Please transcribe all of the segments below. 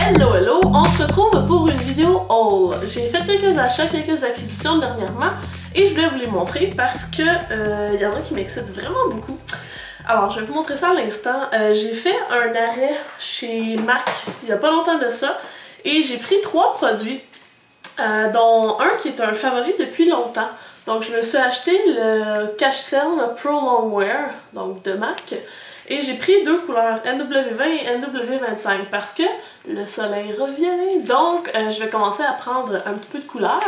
Hello hello, on se retrouve pour une vidéo haul. J'ai fait quelques achats, quelques acquisitions dernièrement et je voulais vous les montrer parce que y en a qui m'excitent vraiment beaucoup. Alors je vais vous montrer ça à l'instant. J'ai fait un arrêt chez MAC il y a pas longtemps de ça et j'ai pris 3 produits dont un qui est un favori depuis longtemps. Donc je me suis acheté le Cache Cell Pro Longwear, donc de MAC. Et j'ai pris 2 couleurs, NW20 et NW25, parce que le soleil revient. Donc, je vais commencer à prendre un petit peu de couleur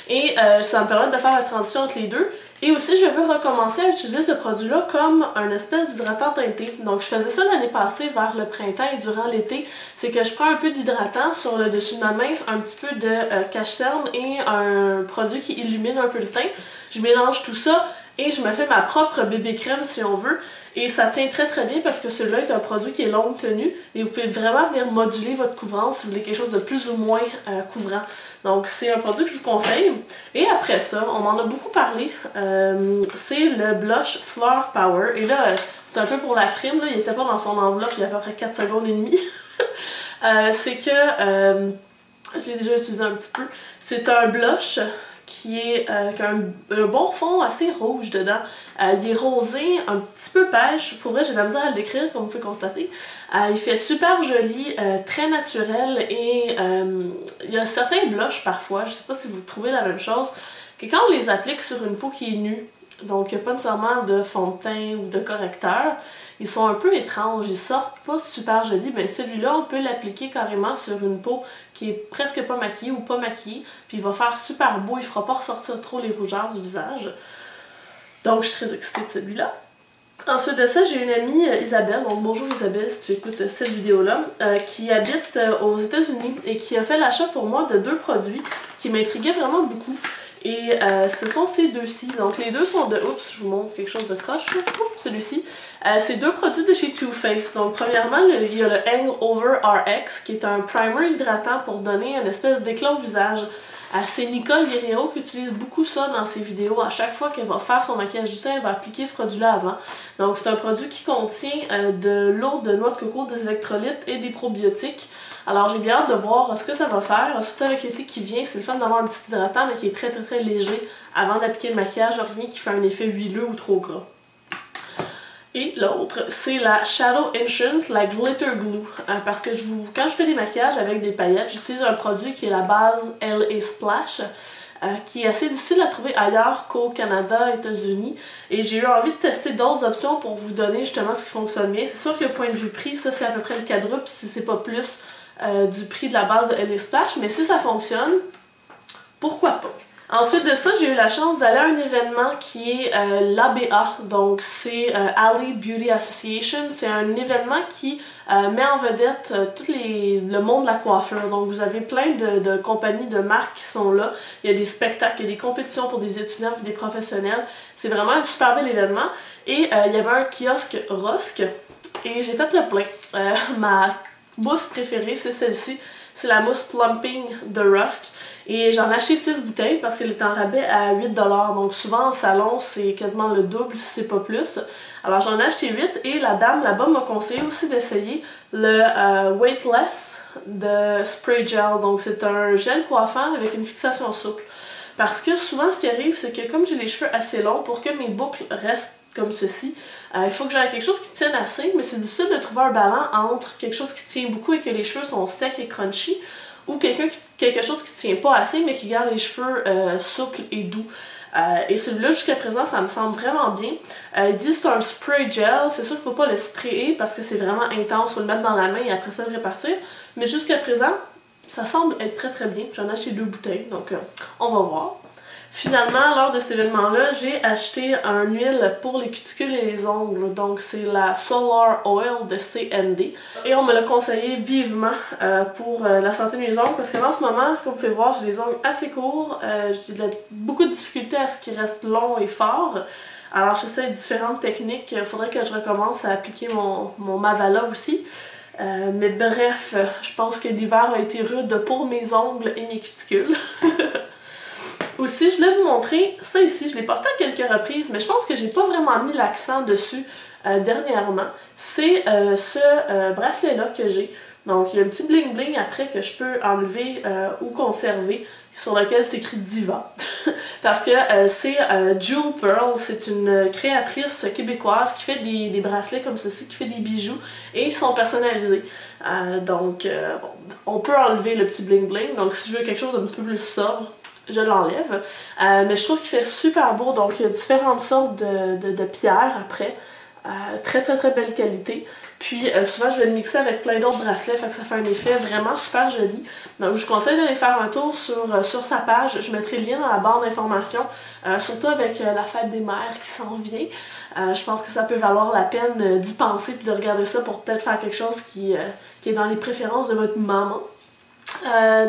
et ça va me permettre de faire la transition entre les deux. Et aussi, je veux recommencer à utiliser ce produit-là comme un espèce d'hydratant teinté. Donc, je faisais ça l'année passée vers le printemps et durant l'été. C'est que je prends un peu d'hydratant sur le dessus de ma main, un petit peu de Cache Cell et un produit qui illumine un peu le teint. Je mélange tout ça. Et je me fais ma propre bébé crème si on veut. Et ça tient très très bien parce que celui-là est un produit qui est longue tenue. Et vous pouvez vraiment venir moduler votre couvrance si vous voulez quelque chose de plus ou moins couvrant. Donc c'est un produit que je vous conseille. Et après ça, on m'en a beaucoup parlé. C'est le blush Floor Power. Et là, c'est un peu pour la frime. Là. Il n'était pas dans son enveloppe il y a à peu près 4 secondes et demie. C'est que... je l'ai déjà utilisé un petit peu. C'est un blush qui a un bon fond assez rouge dedans. Il est rosé, un petit peu beige. Pour vrai, j'ai de la misère à le décrire, comme vous pouvez constater. Il fait super joli, très naturel et il y a certains blushs parfois, je sais pas si vous trouvez la même chose, que quand on les applique sur une peau qui est nue, donc il n'y a pas nécessairement de fond de teint ou de correcteur, ils sont un peu étranges, ils sortent pas super jolis, mais celui-là on peut l'appliquer carrément sur une peau qui est presque pas maquillée ou pas maquillée, puis il va faire super beau, il fera pas ressortir trop les rougeurs du visage. Donc je suis très excitée de celui-là. Ensuite de ça, j'ai une amie, Isabelle, donc bonjour Isabelle si tu écoutes cette vidéo-là, qui habite aux États-Unis et qui a fait l'achat pour moi de 2 produits qui m'intriguaient vraiment beaucoup. Et ce sont ces deux-ci. Donc les deux sont de... Oups, je vous montre quelque chose de croche. Celui-ci. C'est 2 produits de chez Too Faced. Donc premièrement, il y a le Hangover RX qui est un primer hydratant pour donner une espèce d'éclat au visage. C'est Nicole Guerriero qui utilise beaucoup ça dans ses vidéos. À chaque fois qu'elle va faire son maquillage du teint, elle va appliquer ce produit-là avant. Donc c'est un produit qui contient de l'eau de noix de coco, des électrolytes et des probiotiques. Alors j'ai bien hâte de voir ce que ça va faire. Surtout avec l'été qui vient, c'est le fun d'avoir un petit hydratant mais qui est très très très léger avant d'appliquer le maquillage, rien qui fait un effet huileux ou trop gras. Et l'autre, c'est la Shadow Enchants, la Glitter Glue. Parce que quand je fais des maquillages avec des paillettes, j'utilise un produit qui est la base LA Splash, qui est assez difficile à trouver ailleurs qu'au Canada, États-Unis. Et j'ai eu envie de tester d'autres options pour vous donner justement ce qui fonctionne bien. C'est sûr que point de vue prix, ça c'est à peu près le quadruple, si c'est pas plus du prix de la base de LA Splash. Mais si ça fonctionne, pourquoi pas? Ensuite de ça, j'ai eu la chance d'aller à un événement qui est l'ABA, donc c'est Alley Beauty Association. C'est un événement qui met en vedette tout le monde de la coiffure. Donc vous avez plein de compagnies, de marques qui sont là. Il y a des spectacles, il y a des compétitions pour des étudiants et des professionnels. C'est vraiment un super bel événement. Et il y avait un kiosque Rosque et j'ai fait le plein. Ma mousse préférée, c'est celle-ci. C'est la mousse Plumping de Rusk. Et j'en ai acheté 6 bouteilles parce qu'elle est en rabais à 8$. Donc souvent en salon, c'est quasiment le double si c'est pas plus. Alors j'en ai acheté 8 et la dame là-bas m'a conseillé aussi d'essayer le Weightless de Spray Gel. Donc c'est un gel coiffant avec une fixation souple. Parce que souvent ce qui arrive, c'est que comme j'ai les cheveux assez longs, pour que mes boucles restent comme ceci, il faut que j'aie quelque chose qui tienne assez, mais c'est difficile de trouver un ballon entre quelque chose qui tient beaucoup et que les cheveux sont secs et crunchy, ou quelque chose qui tient pas assez mais qui garde les cheveux souples et doux. Et celui-là, jusqu'à présent, ça me semble vraiment bien. Ils disent que c'est un spray gel, c'est sûr qu'il ne faut pas le sprayer parce que c'est vraiment intense, il faut le mettre dans la main et après ça le répartir. Mais jusqu'à présent, ça semble être très très bien. J'en ai acheté 2 bouteilles, donc on va voir. Finalement, lors de cet événement-là, j'ai acheté un huile pour les cuticules et les ongles. Donc, c'est la Solar Oil de CND. Et on me l'a conseillé vivement pour la santé de mes ongles. Parce que en ce moment, comme vous pouvez voir, j'ai des ongles assez courts. J'ai beaucoup de difficultés à ce qu'ils restent longs et forts. Alors, j'essaie différentes techniques. Il faudrait que je recommence à appliquer mon Mavala aussi. Mais bref, je pense que l'hiver a été rude pour mes ongles et mes cuticules. Aussi, je voulais vous montrer ça ici. Je l'ai porté à quelques reprises, mais je pense que j'ai pas vraiment mis l'accent dessus dernièrement. C'est ce bracelet-là que j'ai. Donc il y a un petit bling bling après que je peux enlever ou conserver, sur lequel c'est écrit Diva. Parce que c'est Jewel Pearl, c'est une créatrice québécoise qui fait des bracelets comme ceci, qui fait des bijoux, et ils sont personnalisés. Bon, on peut enlever le petit bling bling, donc si je veux quelque chose d'un petit peu plus sobre, je l'enlève. Mais je trouve qu'il fait super beau, donc il y a différentes sortes de pierres après. Très belle qualité. Puis souvent je vais le mixer avec plein d'autres bracelets, fait que ça fait un effet vraiment super joli. Donc je vous conseille d'aller faire un tour sur sa page. Je mettrai le lien dans la barre d'informations, surtout avec la fête des mères qui s'en vient. Je pense que ça peut valoir la peine d'y penser puis de regarder ça pour peut-être faire quelque chose qui est dans les préférences de votre maman.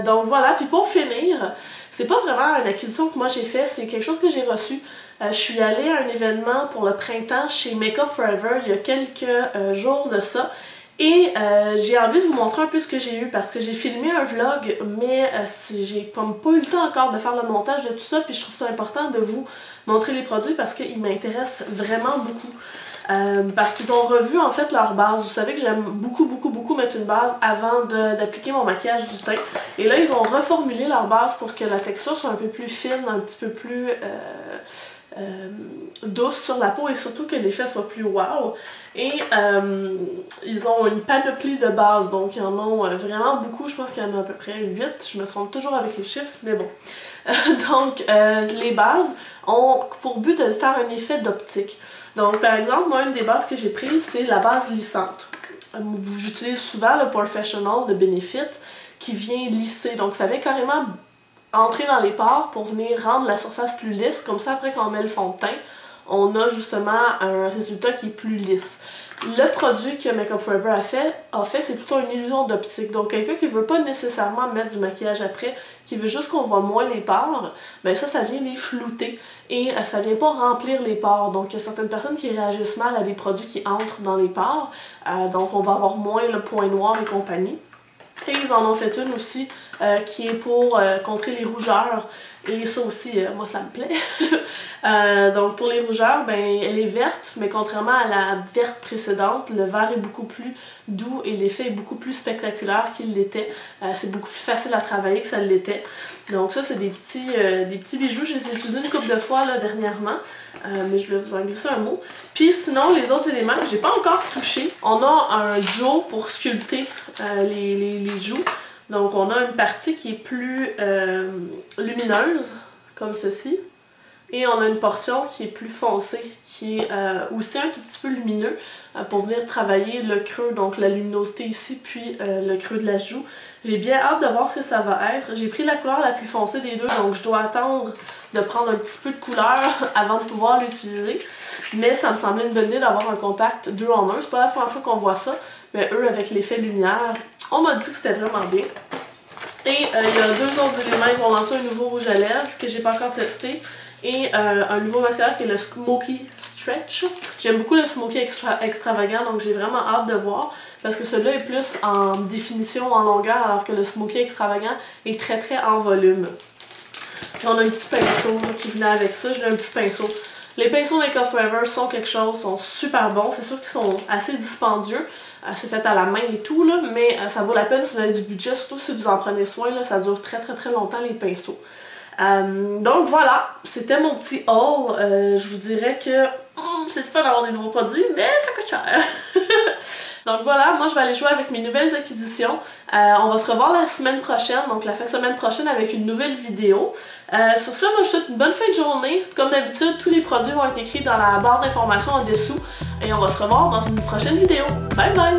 Donc voilà, puis pour finir, c'est pas vraiment une acquisition que moi j'ai fait, c'est quelque chose que j'ai reçu. Je suis allée à un événement pour le printemps chez Make Up For Ever il y a quelques jours de ça. Et j'ai envie de vous montrer un peu ce que j'ai eu parce que j'ai filmé un vlog, mais j'ai comme pas eu le temps encore de faire le montage de tout ça, puis je trouve ça important de vous montrer les produits parce qu'ils m'intéressent vraiment beaucoup. Parce qu'ils ont revu en fait leur base. Vous savez que j'aime beaucoup mettre une base avant d'appliquer mon maquillage du teint. Et là, ils ont reformulé leur base pour que la texture soit un peu plus fine, un petit peu plus douce sur la peau et surtout que l'effet soit plus wow. Et ils ont une panoplie de bases, donc ils en ont vraiment beaucoup. Je pense qu'il y en a à peu près 8. Je me trompe toujours avec les chiffres, mais bon. Donc, les bases ont pour but de faire un effet d'optique. Donc, par exemple, moi, une des bases que j'ai prises, c'est la base lissante. J'utilise souvent le Professional de Benefit qui vient lisser. Donc, ça vient carrément entrer dans les pores pour venir rendre la surface plus lisse. Comme ça, après, quand on met le fond de teint, on a justement un résultat qui est plus lisse. Le produit que Make Up For Ever a fait c'est plutôt une illusion d'optique. Donc quelqu'un qui veut pas nécessairement mettre du maquillage après, qui veut juste qu'on voit moins les pores, ben ça vient les flouter et ça vient pas remplir les pores. Donc il y a certaines personnes qui réagissent mal à des produits qui entrent dans les pores, donc on va avoir moins le point noir et compagnie. Et ils en ont fait une aussi qui est pour contrer les rougeurs. Et ça aussi, moi ça me plaît. Donc pour les rougeurs, ben elle est verte, mais contrairement à la verte précédente, le vert est beaucoup plus doux et l'effet est beaucoup plus spectaculaire qu'il l'était. C'est beaucoup plus facile à travailler que ça l'était. Donc ça, c'est des petits bijoux. Je les ai utilisés une couple de fois là, dernièrement. Mais je vais vous en glisser un mot. Puis sinon, les autres éléments que j'ai pas encore touchés, on a un duo pour sculpter les joues. Donc on a une partie qui est plus lumineuse, comme ceci. Et on a une portion qui est plus foncée, qui est aussi un tout petit peu lumineux pour venir travailler le creux, donc la luminosité ici, puis le creux de la joue. J'ai bien hâte de voir ce que ça va être. J'ai pris la couleur la plus foncée des deux, donc je dois attendre de prendre un petit peu de couleur avant de pouvoir l'utiliser. Mais ça me semblait une bonne idée d'avoir un compact 2 en 1. C'est pas la première fois qu'on voit ça, mais eux, avec l'effet lumière, on m'a dit que c'était vraiment bien. Et il y a 2 autres éléments. Ils ont lancé un nouveau rouge à lèvres que j'ai pas encore testé. Et un nouveau mascara qui est le Smoky Stretch. J'aime beaucoup le Smoky Extravagant, donc j'ai vraiment hâte de voir. Parce que celui-là est plus en définition, en longueur, alors que le Smoky Extravagant est très en volume. Et on a un petit pinceau là, qui venait avec ça. J'ai un petit pinceau. Les pinceaux Make Up For Ever sont quelque chose, sont super bons. C'est sûr qu'ils sont assez dispendieux. C'est fait à la main et tout, là, mais ça vaut la peine si vous avez du budget, surtout si vous en prenez soin. Là, ça dure très longtemps les pinceaux. Donc voilà, c'était mon petit haul. Je vous dirais que c'est fun d'avoir des nouveaux produits, mais ça coûte cher. Donc voilà, moi je vais aller jouer avec mes nouvelles acquisitions. On va se revoir la semaine prochaine, donc la fin de semaine prochaine avec une nouvelle vidéo. Sur ce, moi je vous souhaite une bonne fin de journée. Comme d'habitude, tous les produits vont être écrits dans la barre d'informations en dessous. Et on va se revoir dans une prochaine vidéo. Bye bye!